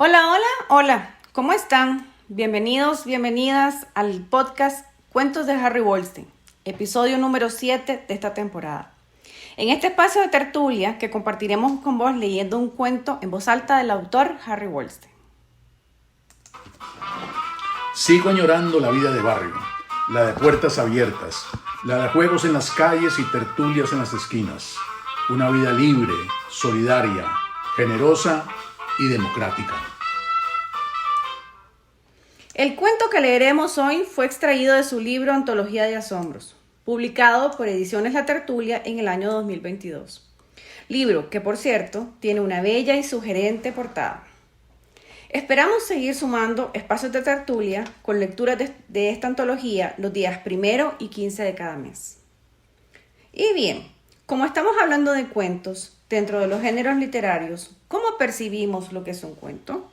Hola, hola, hola, ¿cómo están? Bienvenidos, bienvenidas al podcast Cuentos de Harry Wollstonecraft, episodio número 7 de esta temporada. En este espacio de tertulia que compartiremos con vos leyendo un cuento en voz alta del autor Harry Wollstonecraft. Sigo añorando la vida de barrio, la de puertas abiertas, la de juegos en las calles y tertulias en las esquinas. Una vida libre, solidaria, generosa y democrática. El cuento que leeremos hoy fue extraído de su libro Antología de Asombros, publicado por Ediciones La Tertulia en el año 2022. Libro que, por cierto, tiene una bella y sugerente portada. Esperamos seguir sumando espacios de tertulia con lecturas de esta antología los días 1 y 15 de cada mes. Y bien, como estamos hablando de cuentos dentro de los géneros literarios, ¿cómo percibimos lo que es un cuento?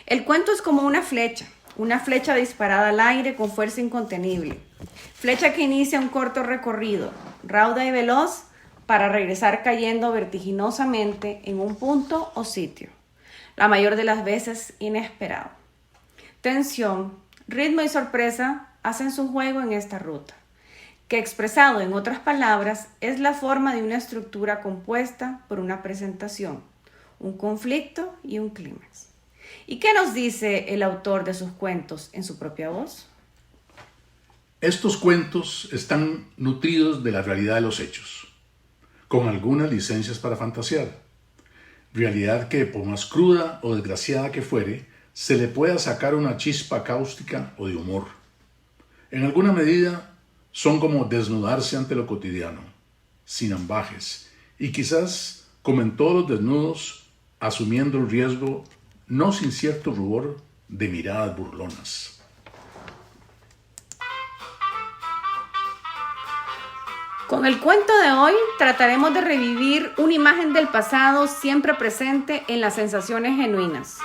El cuento es como una flecha disparada al aire con fuerza incontenible, flecha que inicia un corto recorrido, rauda y veloz, para regresar cayendo vertiginosamente en un punto o sitio, la mayor de las veces inesperado. Tensión, ritmo y sorpresa hacen su juego en esta ruta, que expresado en otras palabras es la forma de una estructura compuesta por una presentación, un conflicto y un clímax. ¿Y qué nos dice el autor de sus cuentos en su propia voz? Estos cuentos están nutridos de la realidad de los hechos, con algunas licencias para fantasear. Realidad que, por más cruda o desgraciada que fuere, se le pueda sacar una chispa cáustica o de humor. En alguna medida, son como desnudarse ante lo cotidiano, sin ambajes, y quizás, como en todos los desnudos, asumiendo el riesgo, no sin cierto rubor, de miradas burlonas. Con el cuento de hoy trataremos de revivir una imagen del pasado siempre presente en las sensaciones genuinas.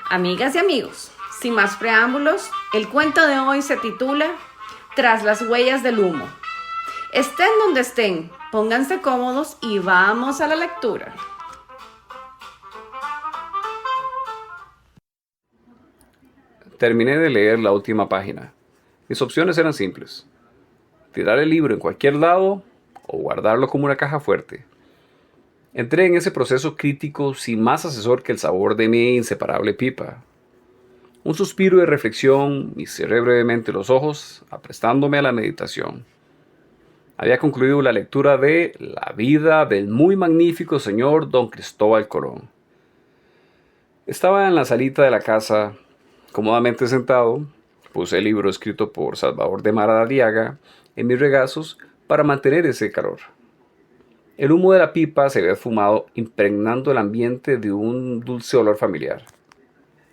Amigas y amigos, sin más preámbulos, el cuento de hoy se titula Tras las huellas del humo. Estén donde estén, pónganse cómodos y vamos a la lectura. Terminé de leer la última página. Mis opciones eran simples: tirar el libro en cualquier lado o guardarlo como una caja fuerte. Entré en ese proceso crítico sin más asesor que el sabor de mi inseparable pipa. Un suspiro de reflexión y cerré brevemente los ojos, aprestándome a la meditación. Había concluido la lectura de La vida del muy magnífico señor Don Cristóbal Colón. Estaba en la salita de la casa, cómodamente sentado. Puse el libro escrito por Salvador de Madariaga en mis regazos para mantener ese calor. El humo de la pipa se había esfumado, impregnando el ambiente de un dulce olor familiar.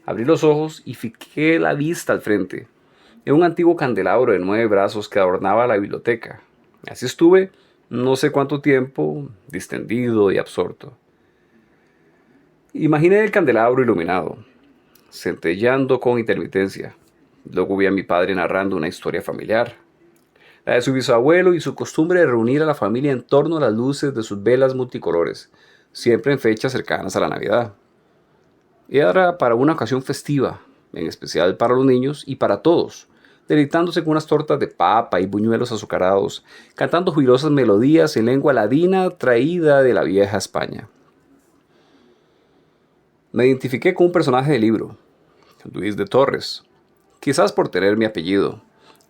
Abrí los ojos y fijé la vista al frente, en un antiguo candelabro de 9 brazos que adornaba la biblioteca. Así estuve no sé cuánto tiempo, distendido y absorto. Imaginé el candelabro iluminado, centelleando con intermitencia. Luego vi a mi padre narrando una historia familiar, la de su bisabuelo y su costumbre de reunir a la familia en torno a las luces de sus velas multicolores, siempre en fechas cercanas a la Navidad. Era para una ocasión festiva, en especial para los niños y para todos, deleitándose con unas tortas de papa y buñuelos azucarados, cantando jubilosas melodías en lengua ladina traída de la vieja España. Me identifiqué con un personaje del libro, Luis de Torres, quizás por tener mi apellido,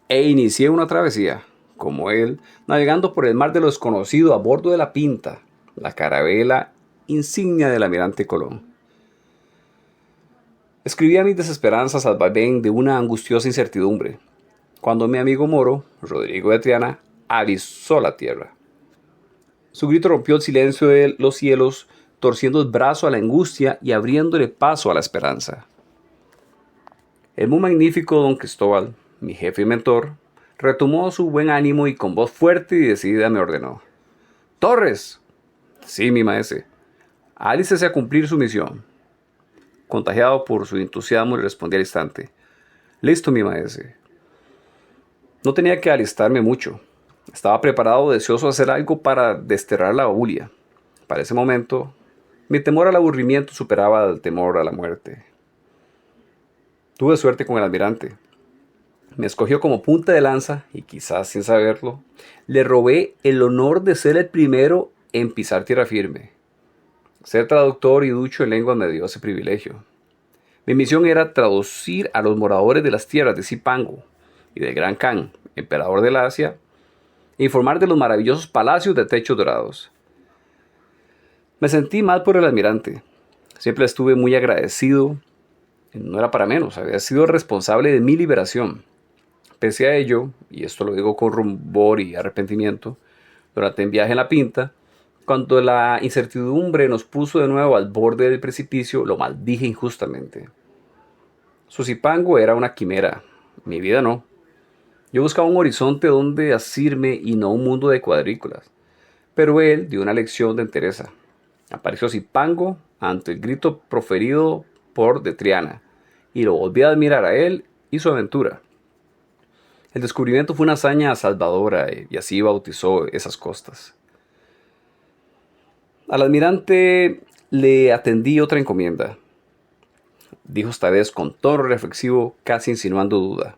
e inicié una travesía, como él, navegando por el mar de lo desconocido a bordo de la Pinta, la carabela insignia del almirante Colón. Escribía mis desesperanzas al vaivén de una angustiosa incertidumbre, cuando mi amigo moro, Rodrigo de Triana, avisó la tierra. Su grito rompió el silencio de los cielos, torciendo el brazo a la angustia y abriéndole paso a la esperanza. El muy magnífico don Cristóbal, mi jefe y mentor, retomó su buen ánimo y con voz fuerte y decidida me ordenó: «¡Torres!». «Sí, mi maese». «Alístese a cumplir su misión». Contagiado por su entusiasmo, le respondí al instante: «Listo, mi maese». No tenía que alistarme mucho. Estaba preparado, deseoso de hacer algo para desterrar la bulia. Para ese momento, Mi temor al aburrimiento superaba el temor a la muerte. Tuve suerte con el almirante. Me escogió como punta de lanza y quizás sin saberlo, le robé el honor de ser el primero en pisar tierra firme. Ser traductor y ducho en lengua me dio ese privilegio. Mi misión era traducir a los moradores de las tierras de Zipango y del Gran Khan, emperador del Asia, e informar de los maravillosos palacios de techos dorados. Me sentí mal por el almirante. Siempre estuve muy agradecido. No era para menos, había sido responsable de mi liberación. Pese a ello, y esto lo digo con rumor y arrepentimiento, durante un viaje en la Pinta, cuando la incertidumbre nos puso de nuevo al borde del precipicio, lo maldije injustamente. Su Zipango era una quimera, mi vida no. Yo buscaba un horizonte donde asirme y no un mundo de cuadrículas. Pero él dio una lección de entereza. Apareció Zipango ante el grito proferido por de Triana, y lo volví a admirar a él y su aventura. El descubrimiento fue una hazaña salvadora y así bautizó esas costas. Al almirante le atendí otra encomienda. Dijo esta vez con tono reflexivo, casi insinuando duda.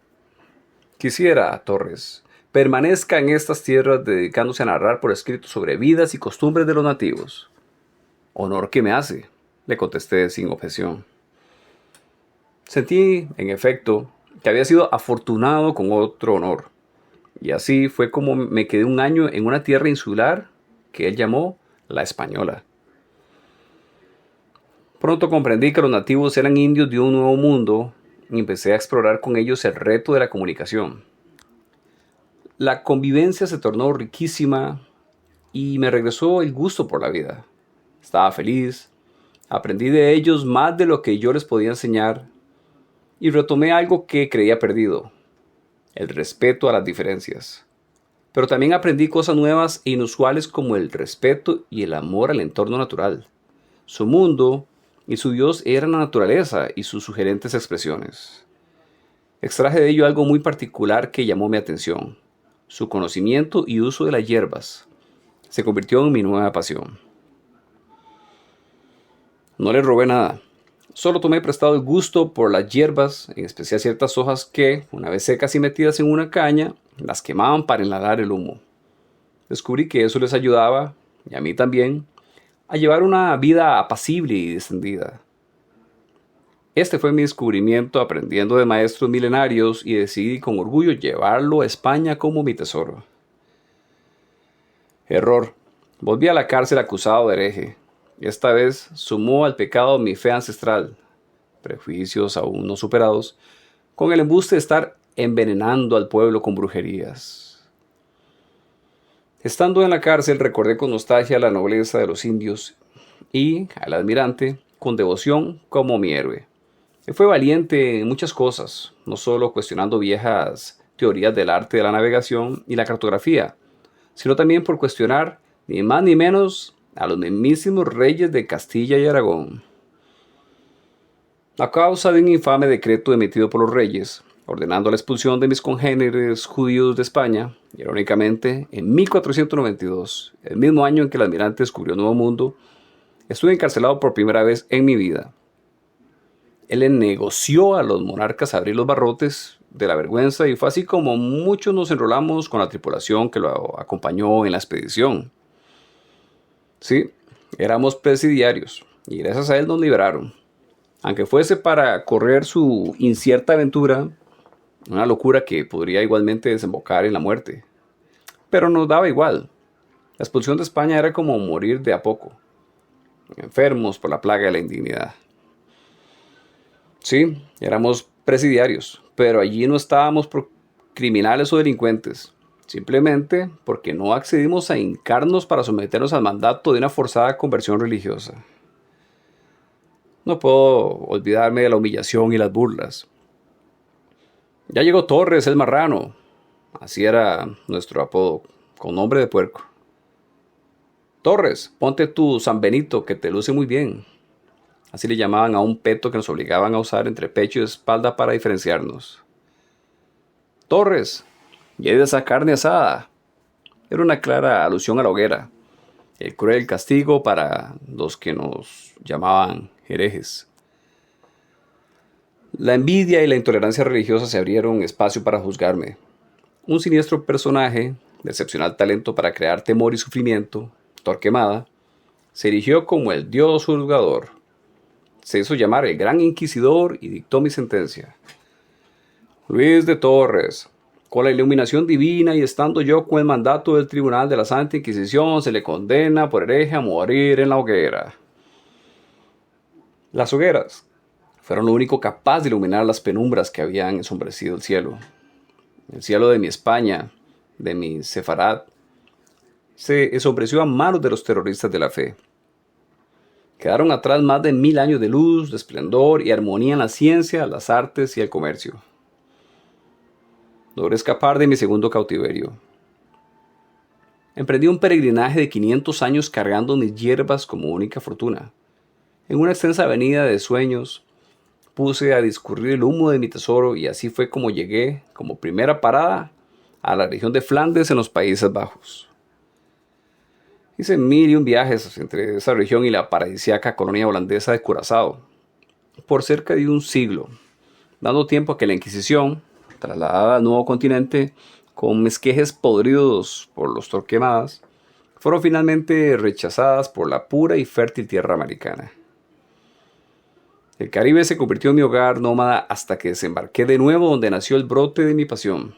Quisiera, Torres, permanezca en estas tierras dedicándose a narrar por escrito sobre vidas y costumbres de los nativos. Honor que me hace, le contesté sin objeción. Sentí, en efecto, que había sido afortunado con otro honor, y así fue como me quedé un año en una tierra insular que él llamó la Española. Pronto comprendí que los nativos eran indios de un nuevo mundo y empecé a explorar con ellos el reto de la comunicación. La convivencia se tornó riquísima y me regresó el gusto por la vida. Estaba feliz, aprendí de ellos más de lo que yo les podía enseñar y retomé algo que creía perdido, el respeto a las diferencias. Pero también aprendí cosas nuevas e inusuales como el respeto y el amor al entorno natural. Su mundo y su Dios eran la naturaleza y sus sugerentes expresiones. Extraje de ello algo muy particular que llamó mi atención. Su conocimiento y uso de las hierbas se convirtió en mi nueva pasión. No le robé nada. Solo tomé prestado el gusto por las hierbas, en especial ciertas hojas que, una vez secas y metidas en una caña, las quemaban para inhalar el humo. Descubrí que eso les ayudaba, y a mí también, a llevar una vida apacible y distendida. Este fue mi descubrimiento aprendiendo de maestros milenarios y decidí con orgullo llevarlo a España como mi tesoro. Error. Volví a la cárcel acusado de hereje. Esta vez sumó al pecado mi fe ancestral, prejuicios aún no superados, con el embuste de estar envenenando al pueblo con brujerías. Estando en la cárcel recordé con nostalgia la nobleza de los indios y al almirante con devoción como mi héroe. Él fue valiente en muchas cosas, no solo cuestionando viejas teorías del arte de la navegación y la cartografía, sino también por cuestionar ni más ni menos a los mismísimos reyes de Castilla y Aragón. A causa de un infame decreto emitido por los reyes, ordenando la expulsión de mis congéneres judíos de España, irónicamente, en 1492, el mismo año en que el almirante descubrió un nuevo mundo, estuve encarcelado por primera vez en mi vida. Él le negoció a los monarcas abrir los barrotes de la vergüenza y fue así como muchos nos enrolamos con la tripulación que lo acompañó en la expedición. Sí, éramos presidiarios y gracias a él nos liberaron. Aunque fuese para correr su incierta aventura, una locura que podría igualmente desembocar en la muerte. Pero nos daba igual. La expulsión de España era como morir de a poco, enfermos por la plaga de la indignidad. Sí, éramos presidiarios, pero allí no estábamos por criminales o delincuentes. Simplemente porque no accedimos a hincarnos para someternos al mandato de una forzada conversión religiosa. No puedo olvidarme de la humillación y las burlas. Ya llegó Torres, el marrano. Así era nuestro apodo, con nombre de puerco. Torres, ponte tu San Benito que te luce muy bien. Así le llamaban a un peto que nos obligaban a usar entre pecho y espalda para diferenciarnos. Torres, y hay de esa carne asada. Era una clara alusión a la hoguera. el cruel castigo para los que nos llamaban herejes. La envidia y la intolerancia religiosa se abrieron espacio para juzgarme. Un siniestro personaje, de excepcional talento para crear temor y sufrimiento, Torquemada, se erigió como el dios juzgador. Se hizo llamar el Gran Inquisidor y dictó mi sentencia. Luis de Torres, con la iluminación divina y estando yo con el mandato del Tribunal de la Santa Inquisición, se le condena por hereje a morir en la hoguera. Las hogueras fueron lo único capaz de iluminar las penumbras que habían ensombrecido el cielo. El cielo de mi España, de mi Sefarad, se ensombreció a manos de los terroristas de la fe. Quedaron atrás más de 1000 años de luz, de esplendor y armonía en la ciencia, las artes y el comercio. Logré escapar de mi segundo cautiverio. Emprendí un peregrinaje de 500 años cargando mis hierbas como única fortuna. En una extensa avenida de sueños, puse a discurrir el humo de mi tesoro y así fue como llegué, como primera parada, a la región de Flandes en los Países Bajos. Hice 1001 viajes entre esa región y la paradisíaca colonia holandesa de Curazao, por cerca de un siglo, dando tiempo a que la Inquisición, trasladada al nuevo continente con esquejes podridos por los Torquemadas, fueron finalmente rechazadas por la pura y fértil tierra americana. El Caribe se convirtió en mi hogar nómada hasta que desembarqué de nuevo donde nació el brote de mi pasión.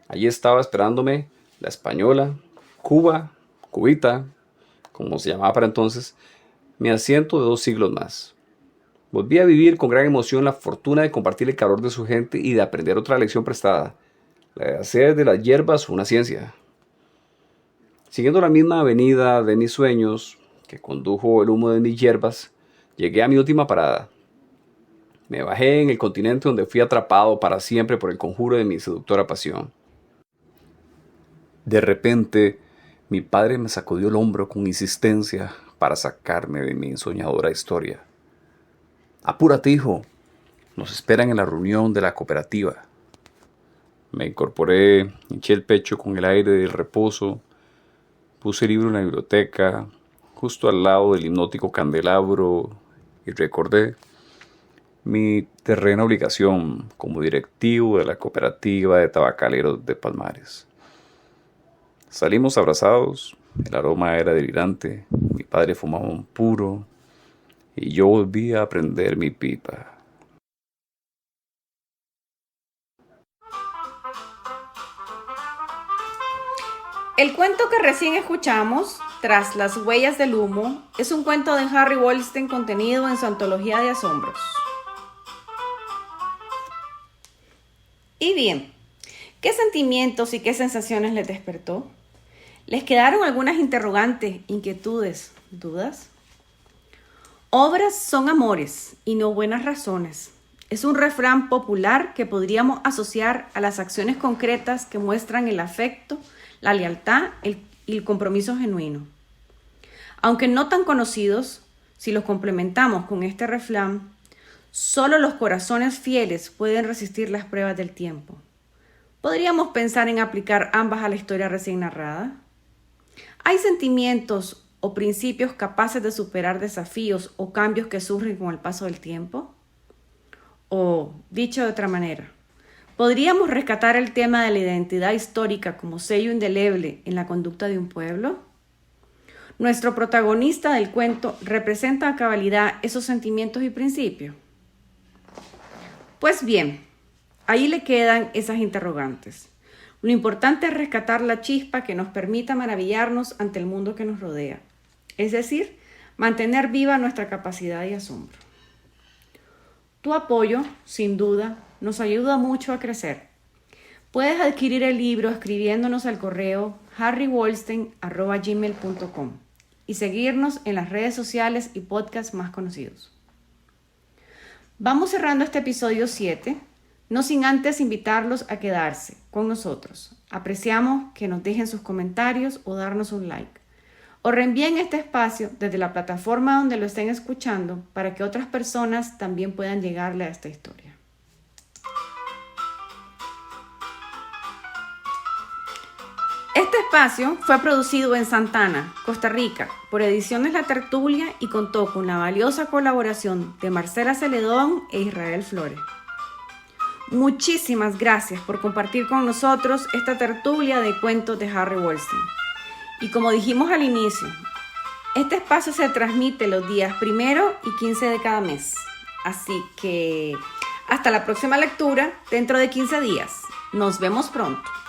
Allí estaba esperándome la Española, Cuba, Cubita, como se llamaba para entonces, mi asiento de 2 siglos más. Volví a vivir con gran emoción la fortuna de compartir el calor de su gente y de aprender otra lección prestada, la de hacer de las hierbas una ciencia. Siguiendo la misma avenida de mis sueños, que condujo el humo de mis hierbas, llegué a mi última parada. Me bajé en el continente donde fui atrapado para siempre por el conjuro de mi seductora pasión. De repente, mi padre me sacudió el hombro con insistencia para sacarme de mi ensoñadora historia. «Apúrate, hijo. Nos esperan en la reunión de la cooperativa». Me incorporé, hinché el pecho con el aire del reposo, puse el libro en la biblioteca, justo al lado del hipnótico candelabro, y recordé mi terrena obligación como directivo de la cooperativa de tabacaleros de Palmares. Salimos abrazados, el aroma era delirante, mi padre fumaba un puro y yo volví a prender mi pipa. El cuento que recién escuchamos, Tras las huellas del humo, es un cuento de Harry Wollstonecraft contenido en su antología de asombros. Y bien, ¿qué sentimientos y qué sensaciones les despertó? ¿Les quedaron algunas interrogantes, inquietudes, dudas? Obras son amores y no buenas razones. Es un refrán popular que podríamos asociar a las acciones concretas que muestran el afecto, la lealtad y el compromiso genuino. Aunque no tan conocidos, si los complementamos con este refrán, solo los corazones fieles pueden resistir las pruebas del tiempo. ¿Podríamos pensar en aplicar ambas a la historia recién narrada? ¿Hay sentimientos o principios capaces de superar desafíos o cambios que surgen con el paso del tiempo? O, dicho de otra manera, ¿podríamos rescatar el tema de la identidad histórica como sello indeleble en la conducta de un pueblo? Nuestro protagonista del cuento representa a cabalidad esos sentimientos y principios. Pues bien, ahí le quedan esas interrogantes. Lo importante es rescatar la chispa que nos permita maravillarnos ante el mundo que nos rodea. Es decir, mantener viva nuestra capacidad de asombro. Tu apoyo, sin duda, nos ayuda mucho a crecer. Puedes adquirir el libro escribiéndonos al correo harrywollstonecraft@gmail.com y seguirnos en las redes sociales y podcasts más conocidos. Vamos cerrando este episodio 7, no sin antes invitarlos a quedarse con nosotros. Apreciamos que nos dejen sus comentarios o darnos un like. O reenvíen este espacio desde la plataforma donde lo estén escuchando para que otras personas también puedan llegarle a esta historia. Este espacio fue producido en Santana, Costa Rica, por Ediciones La Tertulia y contó con la valiosa colaboración de Marcela Celedón e Israel Flores. Muchísimas gracias por compartir con nosotros esta tertulia de cuentos de Harry Walstein. Y como dijimos al inicio, este espacio se transmite los días 1 y 15 de cada mes. Así que hasta la próxima lectura dentro de 15 días. Nos vemos pronto.